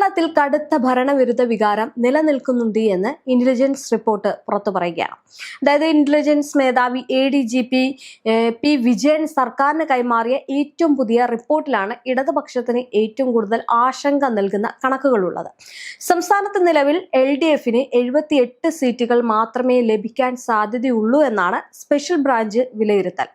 കേരളത്തിൽ കടുത്ത ഭരണവിരുദ്ധ വികാരം നിലനിൽക്കുന്നുണ്ട് എന്ന് ഇന്റലിജൻസ് റിപ്പോർട്ട് പുറത്തു പറയുകയാണ്. അതായത് ഇന്റലിജൻസ് മേധാവി ADGP പി വിജയൻ സർക്കാരിന് കൈമാറിയ ഏറ്റവും പുതിയ റിപ്പോർട്ടിലാണ് ഇടതുപക്ഷത്തിന് ഏറ്റവും കൂടുതൽ ആശങ്ക നൽകുന്ന കണക്കുകളുള്ളത്. സംസ്ഥാനത്ത് നിലവിൽ LDFന് 78 സീറ്റുകൾ മാത്രമേ ലഭിക്കാൻ സാധ്യതയുള്ളൂ എന്നാണ് സ്പെഷ്യൽ ബ്രാഞ്ച് വിലയിരുത്തൽ.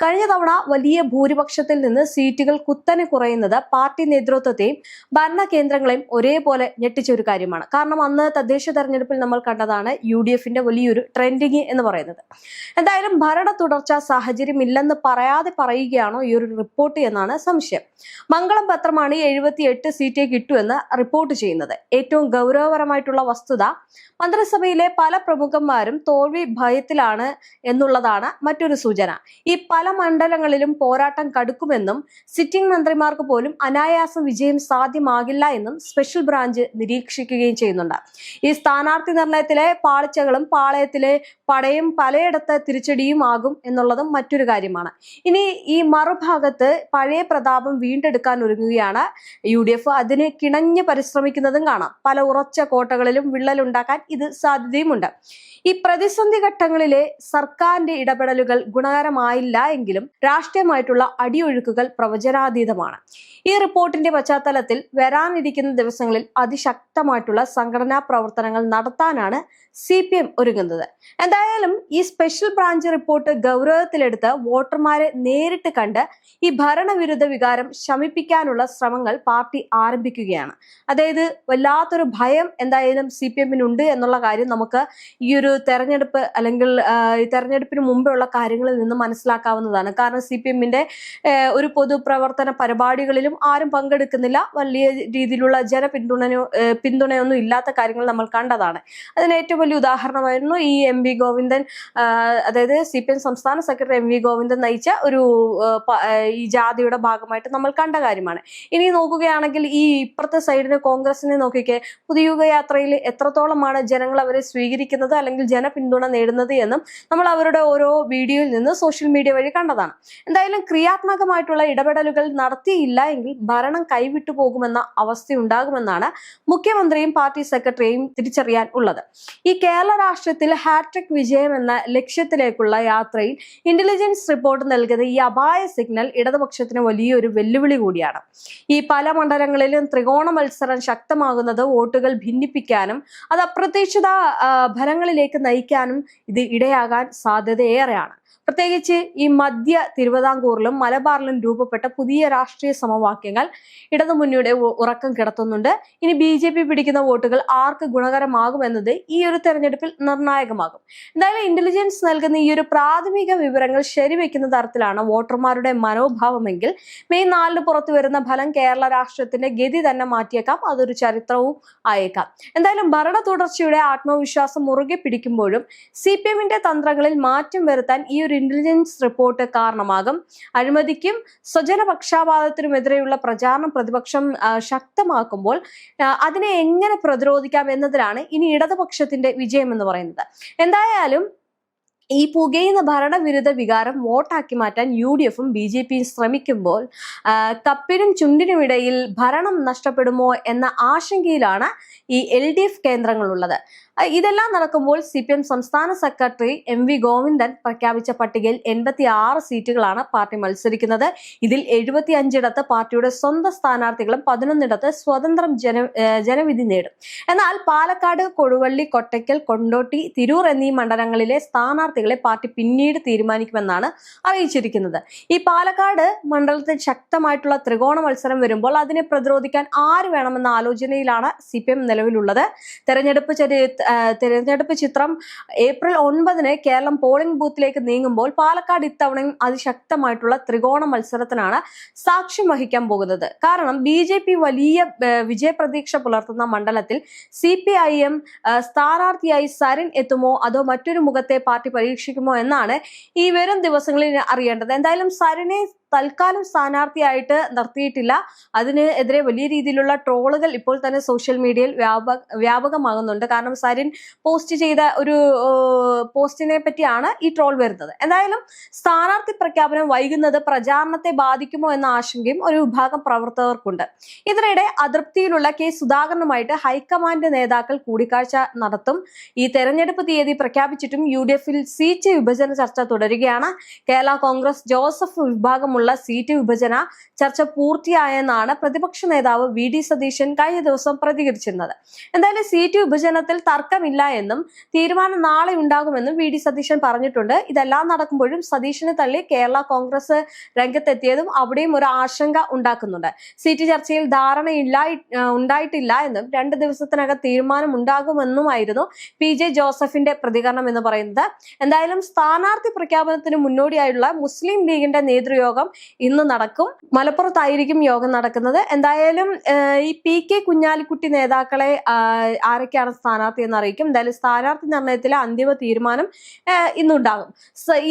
കഴിഞ്ഞ തവണ വലിയ ഭൂരിപക്ഷത്തിൽ നിന്ന് സീറ്റുകൾ കുത്തനെ കുറയുന്നത് പാർട്ടി നേതൃത്വത്തെയും ഭരണ കേന്ദ്രങ്ങളെയും ഒരേപോലെ ഞെട്ടിച്ച ഒരു കാര്യമാണ്. കാരണം അന്ന് തദ്ദേശ തെരഞ്ഞെടുപ്പിൽ നമ്മൾ കണ്ടതാണ് UDFന്റെ വലിയൊരു ട്രെൻഡിങ് എന്ന് പറയുന്നത്. എന്തായാലും ഭരണ തുടർച്ചാ സാഹചര്യം ഇല്ലെന്ന് പറയാതെ പറയുകയാണോ ഈ ഒരു റിപ്പോർട്ട് എന്നാണ് സംശയം. മംഗളം പത്രമാണ് 78 സീറ്റേ കിട്ടുമെന്ന് റിപ്പോർട്ട് ചെയ്യുന്നത്. ഏറ്റവും ഗൗരവപരമായിട്ടുള്ള വസ്തുത മന്ത്രിസഭയിലെ പല പ്രമുഖന്മാരും തോൽവി ഭയത്തിലാണ് എന്നുള്ളതാണ് മറ്റൊരു സൂചന. ഈ പല മണ്ഡലങ്ങളിലും പോരാട്ടം കടുക്കുമെന്നും സിറ്റിംഗ് മന്ത്രിമാർക്ക് പോലും അനായാസം വിജയം സാധ്യമാകില്ല എന്നും സ്പെഷ്യൽ ബ്രാഞ്ച് നിരീക്ഷിക്കുകയും ചെയ്യുന്നുണ്ട്. ഈ സ്ഥാനാർത്ഥി നിർണയത്തിലെ പാളിച്ചകളും പാളയത്തിലെ പടയും പലയിടത്ത് തിരിച്ചടിയും ആകും എന്നുള്ളതും മറ്റൊരു കാര്യമാണ്. ഇനി ഈ മറുഭാഗത്ത് പഴയ പ്രതാപം വീണ്ടെടുക്കാൻ ഒരുങ്ങുകയാണ് UDF. അതിന് കിണഞ്ഞ് പരിശ്രമിക്കുന്നതും കാണാം. പല ഉറച്ച കോട്ടകളിലും വിള്ളലുണ്ടാക്കാൻ ഇത് സാധ്യതയുമുണ്ട്. ഈ പ്രതിസന്ധി ഘട്ടങ്ങളിലെ സർക്കാരിന്റെ ഇടപെടലുകൾ ഗുണകരമായില്ല എങ്കിലും രാഷ്ട്രീയമായിട്ടുള്ള അടിയൊഴുക്കുകൾ പ്രവചനാതീതമാണ്. ഈ റിപ്പോർട്ടിന്റെ പശ്ചാത്തലത്തിൽ വരാനിരിക്കുന്ന ദിവസങ്ങളിൽ അതിശക്തമായിട്ടുള്ള സംഘടനാ പ്രവർത്തനങ്ങൾ നടത്താനാണ് CPM ഒരുങ്ങുന്നത്. എന്തായാലും ഈ സ്പെഷ്യൽ ബ്രാഞ്ച് റിപ്പോർട്ട് ഗൗരവത്തിലെടുത്ത് വോട്ടർമാരെ നേരിട്ട് കണ്ട് ഈ ഭരണവിരുദ്ധ വികാരം ശമിപ്പിക്കാനുള്ള ശ്രമങ്ങൾ പാർട്ടി ആരംഭിക്കുകയാണ്. അതായത് വല്ലാത്തൊരു ഭയം എന്തായാലും CPMനുണ്ട് എന്നുള്ള കാര്യം നമുക്ക് ഈ ഒരു തെരഞ്ഞെടുപ്പ് അല്ലെങ്കിൽ ഈ തെരഞ്ഞെടുപ്പിന് മുമ്പുള്ള കാര്യങ്ങളിൽ നിന്ന് മനസ്സിലാക്കാവുന്നതാണ്. കാരണം CPMന്റെ ഒരു പൊതുപ്രവർത്തന പരിപാടികളിലും ആരും പങ്കെടുക്കുന്നില്ല. വലിയ രീതിയിലുള്ള പിന്തുണയൊന്നും ഇല്ലാത്ത കാര്യങ്ങൾ നമ്മൾ കണ്ടതാണ്. അതിന് ഏറ്റവും വലിയ ഉദാഹരണമായിരുന്നു ഈ MV ഗോവിന്ദൻ, അതായത് CPM സംസ്ഥാന സെക്രട്ടറി MV ഗോവിന്ദൻ നയിച്ച ഒരു ഈ ജാഥയുടെ ഭാഗമായിട്ട് നമ്മൾ കണ്ട കാര്യമാണ്. ഇനി നോക്കുകയാണെങ്കിൽ ഈ ഇപ്പുറത്തെ സൈഡിന് കോൺഗ്രസിനെ നോക്കിക്കേ. പുതുയുഗയാത്രയിൽ എത്രത്തോളമാണ് ജനങ്ങൾ അവരെ സ്വീകരിക്കുന്നത് അല്ലെങ്കിൽ ജനപിന്തുണ നേടുന്നത് എന്നും നമ്മൾ അവരുടെ ഓരോ വീഡിയോയിൽ നിന്ന് സോഷ്യൽ മീഡിയ വഴി കണ്ടതാണ്. എന്തായാലും ക്രിയാത്മകമായിട്ടുള്ള ഇടപെടലുകൾ നടത്തിയില്ല എങ്കിൽ ഭരണം കൈവിട്ടു പോകുമെന്ന അവസ്ഥയുണ്ടാകുമെന്നാണ് മുഖ്യമന്ത്രിയും പാർട്ടി സെക്രട്ടറിയും തിരിച്ചറിയാൻ ഉള്ളത്. ഈ കേരള രാഷ്ട്രീയത്തിൽ ഹാട്രിക് വിജയം എന്ന ലക്ഷ്യത്തിലേക്കുള്ള യാത്രയിൽ ഇന്റലിജൻസ് റിപ്പോർട്ട് നൽകുന്ന ഈ അപായ സിഗ്നൽ ഇടതുപക്ഷത്തിന് വലിയൊരു വെല്ലുവിളി കൂടിയാണ്. ഈ പല മണ്ഡലങ്ങളിലും ത്രികോണ മത്സരം ശക്തമാകുന്നത് വോട്ടുകൾ ഭിന്നിപ്പിക്കാനും അത് അപ്രതീക്ഷിത ഫലങ്ങളിലേക്ക് നയിക്കാനും ഇത് ഇടയാകാൻ സാധ്യതയേറെയാണ്. പ്രത്യേകിച്ച് ഈ മധ്യ തിരുവിതാംകൂറിലും മലബാറിലും രൂപപ്പെട്ട പുതിയ രാഷ്ട്രീയ സമവാക്യങ്ങൾ ഇടതുമുന്നണിയുടെ ഉറക്കം കിടത്തുന്നുണ്ട്. ഇനി BJP പിടിക്കുന്ന വോട്ടുകൾ ആർക്ക് ഗുണകരമാകുമെന്നത് ഈ ഒരു തെരഞ്ഞെടുപ്പിൽ നിർണായകമാകും. എന്തായാലും ഇന്റലിജൻസ് നൽകുന്ന ഈ ഒരു പ്രാഥമിക വിവരങ്ങൾ ശരിവെക്കുന്ന തരത്തിലാണ് വോട്ടർമാരുടെ മനോഭാവമെങ്കിൽ മെയ് 4 പുറത്തു വരുന്ന ഫലം കേരള രാഷ്ട്രീയത്തിന്റെ ഗതി തന്നെ മാറ്റിയേക്കാം. അതൊരു ചരിത്രവും ആയേക്കാം. എന്തായാലും ഭരണ തുടർച്ചയുടെ ആത്മവിശ്വാസം മുറുകെ പിടിക്കുമ്പോഴും CPMന്റെ തന്ത്രങ്ങളിൽ മാറ്റം വരുത്താൻ ഈ ഒരു ഇന്റലിജൻസ് റിപ്പോർട്ട് കാരണമാകും. അഴിമതിക്കും സ്വജനപക്ഷപാതത്തിനുമെതിരെയുള്ള പ്രചാരണം പ്രതിപക്ഷം ശക്തമാക്കുമ്പോൾ അതിനെ എങ്ങനെ പ്രതിരോധിക്കാം എന്നതിലാണ് ഇനി ഇടതുപക്ഷത്തിന്റെ വിജയം എന്ന് പറയുന്നത്. എന്തായാലും ഈ പുകയുന്ന ഭരണവിരുദ്ധ വികാരം വോട്ടാക്കി മാറ്റാൻ UDFും BJPയും ശ്രമിക്കുമ്പോൾ കപ്പിനും ചുണ്ടിനും ഇടയിൽ ഭരണം നഷ്ടപ്പെടുമോ എന്ന ആശങ്കയിലാണ് ഈ LDF കേന്ദ്രങ്ങളുള്ളത്. ഇതെല്ലാം നടക്കുമ്പോൾ CPM സംസ്ഥാന സെക്രട്ടറി MV ഗോവിന്ദൻ പ്രഖ്യാപിച്ച പട്ടികയിൽ 86 സീറ്റുകളാണ് പാർട്ടി മത്സരിക്കുന്നത്. ഇതിൽ 75 പാർട്ടിയുടെ സ്വന്തം സ്ഥാനാർത്ഥികളും 11 സ്വതന്ത്രം ജനവിധി നേടും. എന്നാൽ പാലക്കാട്, കൊടുവള്ളി, കൊട്ടയ്ക്കൽ, കൊണ്ടോട്ടി, തിരൂർ എന്നീ മണ്ഡലങ്ങളിലെ സ്ഥാനാർത്ഥികളെ പാർട്ടി പിന്നീട് തീരുമാനിക്കുമെന്നാണ് അറിയിച്ചിരിക്കുന്നത്. ഈ പാലക്കാട് മണ്ഡലത്തിൽ ശക്തമായിട്ടുള്ള ത്രികോണ മത്സരം വരുമ്പോൾ അതിനെ പ്രതിരോധിക്കാൻ ആര് വേണമെന്ന ആലോചനയിലാണ് CPM നിലവിലുള്ളത്. തെരഞ്ഞെടുപ്പ് ചിത്രം ഏപ്രിൽ 9 കേരളം പോളിംഗ് ബൂത്തിലേക്ക് നീങ്ങുമ്പോൾ പാലക്കാട് ഇത്തവണയും അതിശക്തമായിട്ടുള്ള ത്രികോണ മത്സരത്തിനാണ് സാക്ഷ്യം വഹിക്കാൻ പോകുന്നത്. കാരണം BJP വലിയ വിജയപ്രതീക്ഷ പുലർത്തുന്ന മണ്ഡലത്തിൽ CPIM സ്ഥാനാർത്ഥിയായി സരിൻ എത്തുമോ അതോ മറ്റൊരു മുഖത്തെ പാർട്ടി പരീക്ഷിക്കുമോ എന്നാണ് ഈ വരും ദിവസങ്ങളിൽ അറിയേണ്ടത്. എന്തായാലും സരിനെ തൽക്കാലം സ്ഥാനാർത്ഥിയായിട്ട് നിർത്തിയിട്ടില്ല. അതിനെതിരെ വലിയ രീതിയിലുള്ള ട്രോളുകൾ ഇപ്പോൾ തന്നെ സോഷ്യൽ മീഡിയയിൽ വ്യാപകമാകുന്നുണ്ട്. കാരണം സരിൻ പോസ്റ്റ് ചെയ്ത ഒരു പോസ്റ്റിനെ പറ്റിയാണ് ഈ ട്രോൾ വരുന്നത്. എന്തായാലും സ്ഥാനാർത്ഥി പ്രഖ്യാപനം വൈകുന്നത് പ്രചാരണത്തെ ബാധിക്കുമോ എന്ന ആശങ്കയും ഒരു വിഭാഗം പ്രവർത്തകർക്കുണ്ട്. ഇതിനിടെ അതൃപ്തിയിലുള്ള കെ സുധാകരനുമായിട്ട് ഹൈക്കമാൻഡ് നേതാക്കൾ കൂടിക്കാഴ്ച നടത്തും. ഈ തെരഞ്ഞെടുപ്പ് തീയതി പ്രഖ്യാപിച്ചിട്ടും UDF-ൽ സീറ്റ് വിഭജന ചർച്ച തുടരുകയാണ്. കേരള കോൺഗ്രസ് ജോസഫ് വിഭാഗമുള്ള സീറ്റ് വിഭജന ചർച്ച പൂർത്തിയായെന്നാണ് പ്രതിപക്ഷ നേതാവ് VD സതീശൻ കഴിഞ്ഞ ദിവസം പ്രതികരിച്ചിരുന്നത്. എന്തായാലും സീറ്റ് വിഭജനത്തിൽ തർക്കമില്ല എന്നും തീരുമാനം നാളെ ഉണ്ടാകുമെന്നും VD സതീശൻ പറഞ്ഞിട്ടുണ്ട്. ഇതെല്ലാം നടക്കുമ്പോഴും സതീശനെ തള്ളി കേരള കോൺഗ്രസ് രംഗത്തെത്തിയതും അവിടെയും ഒരു ആശങ്ക ഉണ്ടാക്കുന്നുണ്ട്. സീറ്റ് ചർച്ചയിൽ ഉണ്ടായിട്ടില്ല എന്നും 2 ദിവസത്തിനകം തീരുമാനം ഉണ്ടാകുമെന്നുമായിരുന്നു PJ ജോസഫിന്റെ പ്രതികരണം എന്ന് പറയുന്നത്. എന്തായാലും സ്ഥാനാർത്ഥി പ്രഖ്യാപനത്തിന് മുന്നോടിയായുള്ള മുസ്ലിം ലീഗിന്റെ നേതൃയോഗം ഇന്ന് നടക്കും. മലപ്പുറത്തായിരിക്കും യോഗം നടക്കുന്നത്. എന്തായാലും ഈ PK കുഞ്ഞാലിക്കുട്ടി നേതാക്കളെ ആരൊക്കെയാണ് സ്ഥാനാർത്ഥി എന്ന് അറിയിക്കും. എന്തായാലും സ്ഥാനാർത്ഥി നിർണയത്തിലെ അന്തിമ തീരുമാനം ഇന്നുണ്ടാകും.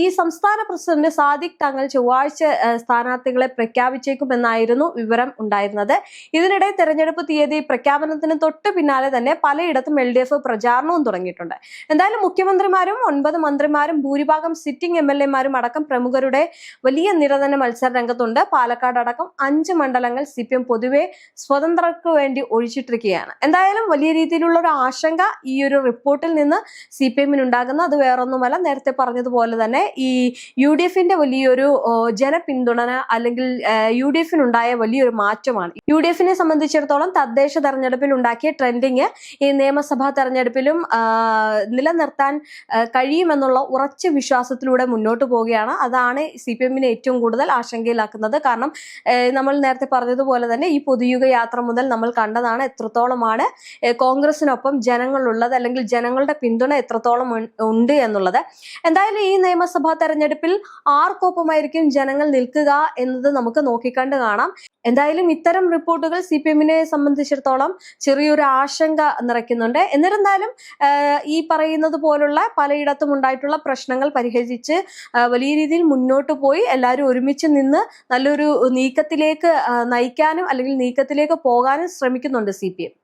ഈ സംസ്ഥാന പ്രസിഡന്റ് സാദിഖ് തങ്ങൾ ചൊവ്വാഴ്ച സ്ഥാനാർത്ഥികളെ പ്രഖ്യാപിച്ചേക്കുമെന്നായിരുന്നു വിവരം ഉണ്ടായിരുന്നത്. ഇതിനിടെ തെരഞ്ഞെടുപ്പ് തീയതി പ്രഖ്യാപനത്തിന് തൊട്ട് പിന്നാലെ തന്നെ പലയിടത്തും LDF പ്രചാരണവും തുടങ്ങിയിട്ടുണ്ട്. എന്തായാലും മുഖ്യമന്ത്രിമാരും 9 മന്ത്രിമാരും ഭൂരിഭാഗം സിറ്റിംഗ് MLA-മാരും അടക്കം പ്രമുഖരുടെ വലിയ നിര തന്നെ മത്സര രംഗത്തുണ്ട്. പാലക്കാട് അടക്കം 5 മണ്ഡലങ്ങൾ CPM പൊതുവെ സ്വതന്ത്രർക്ക് വേണ്ടി ഒഴിച്ചിട്ടിരിക്കുകയാണ്. എന്തായാലും വലിയ രീതിയിലുള്ള ഒരു ആശങ്ക ഈ ഒരു റിപ്പോർട്ടിൽ നിന്ന് CPM-ന് ഉണ്ടാകുന്നു. അത് വേറൊന്നുമല്ല, നേരത്തെ പറഞ്ഞതുപോലെ തന്നെ ഈ UDF-ന്റെ വലിയൊരു ജനപിന്തുണ അല്ലെങ്കിൽ UDF-നുണ്ടായ വലിയൊരു മാറ്റമാണ്. UDF-നെ സംബന്ധിച്ചിടത്തോളം തദ്ദേശ തെരഞ്ഞെടുപ്പിൽ ഉണ്ടാക്കിയ ട്രെൻഡിങ് ഈ നിയമസഭാ തെരഞ്ഞെടുപ്പിലും നിലനിർത്താൻ കഴിയുമെന്നുള്ള ഉറച്ച വിശ്വാസത്തിലൂടെ മുന്നോട്ട് പോവുകയാണ്. അതാണ് CPM-നെ ഏറ്റവും കൂടുതൽ ആശങ്കയിലാക്കുന്നത്. കാരണം നമ്മൾ നേരത്തെ പറഞ്ഞതുപോലെ തന്നെ ഈ പൊതുയുഗ യാത്ര മുതൽ നമ്മൾ കണ്ടതാണ് എത്രത്തോളമാണ് കോൺഗ്രസിനൊപ്പം ജനങ്ങളുള്ളത്, അല്ലെങ്കിൽ ജനങ്ങളുടെ പിന്തുണ എത്രത്തോളം ഉണ്ട് എന്നുള്ളത്. എന്തായാലും ഈ നിയമസഭാ തെരഞ്ഞെടുപ്പിൽ ആർക്കൊപ്പമായിരിക്കും ജനങ്ങൾ നിൽക്കുക എന്നത് നമുക്ക് നോക്കിക്കണ്ട് കാണാം. എന്തായാലും ഇത്തരം റിപ്പോർട്ടുകൾ CPM-നെ സംബന്ധിച്ചിടത്തോളം ചെറിയൊരു ആശങ്ക നിറയ്ക്കുന്നുണ്ട്. എന്നിരുന്നാലും ഈ പറയുന്നത് പോലുള്ള പലയിടത്തും ഉണ്ടായിട്ടുള്ള പ്രശ്നങ്ങൾ പരിഹരിച്ച് വലിയ രീതിയിൽ മുന്നോട്ട് പോയി എല്ലാവരും ഒരുമിച്ച് നിന്ന് നല്ലൊരു നീക്കത്തിലേക്ക് നയിക്കാനും അല്ലെങ്കിൽ നീക്കത്തിലേക്ക് പോകാനും ശ്രമിക്കുന്നുണ്ട് CPM.